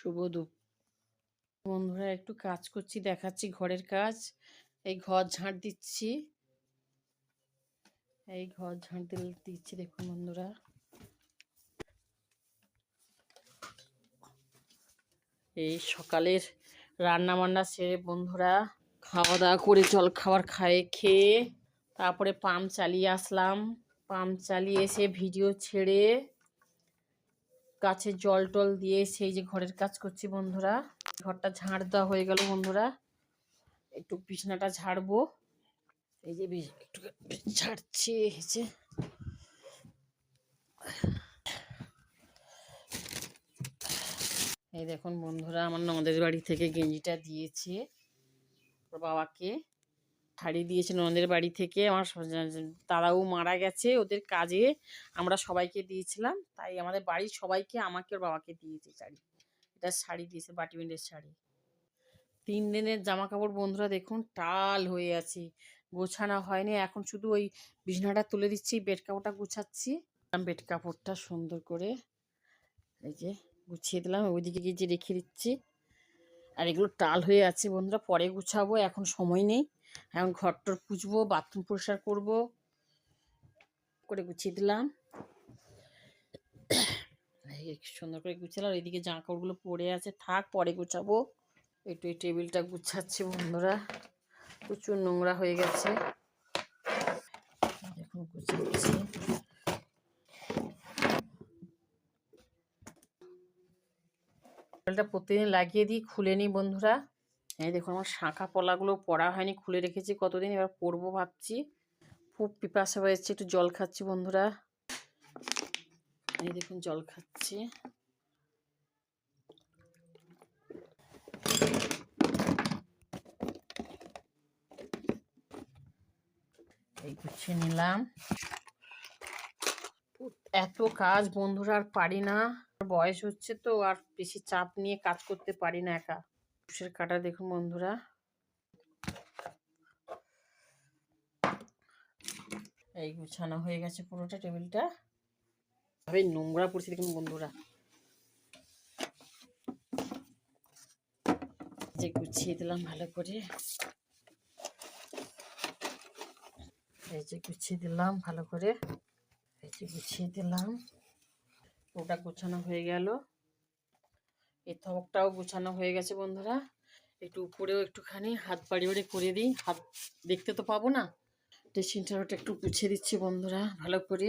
শুভ দুপুর বন্ধুরা, একটু কাজ করছি, দেখাচ্ছি ঘরের কাজ। এই ঘর ঝাঁট দিচ্ছি, দিচ্ছি দেখুন বন্ধুরা। এই সকালের রান্না বান্না সেরে বন্ধুরা খাওয়া দাওয়া করে জল খাবার খেয়ে তারপরে পাম্প চালিয়ে আসলাম। পাম্প চালিয়ে এসে ভিডিও ছেড়ে গাছে জল টল দিয়ে সেই যে ঘরের কাজ করছি বন্ধুরা। ঘরটা ঝাড় দেওয়া হয়ে গেল বন্ধুরা, একটু বিছানাটা ঝাড়বো। এই যে একটু ঝাড়ছি, হেঁচে এই দেখুন বন্ধুরা, আমার ননদের বাড়ি থেকে গেঞ্জিটা দিয়েছে ওর বাবাকে, শাড়ি দিয়েছে ননদের বাড়ি থেকে। আমার দাদাও মারা গেছে, ওদের কাজে আমরা সবাইকে দিয়েছিলাম, তাই আমাদের বাড়ির সবাইকে, আমাকে ওর বাবাকে দিয়েছে শাড়ি। এটা শাড়ি দিয়েছে, বাটিমেন্টের শাড়ি। 3 দিনের জামা কাপড় বন্ধুরা দেখুন টাল হয়ে আছে, গোছানো হয়নি। এখন শুধু ওই বিছানাটা তুলে দিচ্ছি, বেড কাপড়টা গুছাচ্ছি। বেড কাপড়টা সুন্দর করে এই যে গুছিয়ে দিলাম, ওইদিকে গিয়ে যে রেখে দিচ্ছি। আর এগুলো টাল হয়ে আছে বন্ধুরা, পরে গুছাবো, এখন সময় নেই। এখন ঘরটর পুছবো, বাথরুম পরিষ্কার করবো করে গুছিয়ে দিলাম। সুন্দর করে গুছালাম। এইদিকে জামা কাপড়গুলো পড়ে আছে, থাক পরে গুছাবো। একটু এই টেবিলটা গুছাচ্ছি বন্ধুরা, প্রচুর নোংরা হয়ে গেছে, এখন গুছাচ্ছি। টেবিলটা প্রতিদিন লাগিয়ে দিই, খুলে নিই বন্ধুরা। এই দেখুন আমার শাঁখা পলাগুলো পড়া হয়নি, খুলে রেখেছি কতদিন, এবার পরবো ভাবছি। খুব পিপাসা হয়েছে, একটু জল খাচ্ছি বন্ধুরা। এই দেখুন জল খাচ্ছি। এই গুছিয়ে নিলাম। এত কাজ বন্ধুরা আর পারি না, বয়স হচ্ছে তো, আর বেশি চাপ নিয়ে কাজ করতে পারি না একা। কুশের কাটা দেখুন বন্ধুরা, এই গুছানো হয়ে গেছে পুরোটা টেবিলটা। ভাবে নোংরা পড়ছে দেখুন বন্ধুরা, যে গুছিয়ে দিলাম ভালো করে। এই যে গুছিয়ে দিলাম ভালো করে, এই যে গুছিয়ে দিলাম, ওটা গোছানো হয়ে গেল। এই থকটাও গোছানো হয়ে গেছে বন্ধুরা। একটু উপরেও একটুখানি হাত বাড়ি বাড়ি করে দিই, হাত দেখতে তো পাবো না। ড্রেসিং টেবিলটা একটু গুছিয়ে দিচ্ছি বন্ধুরা ভালো করে।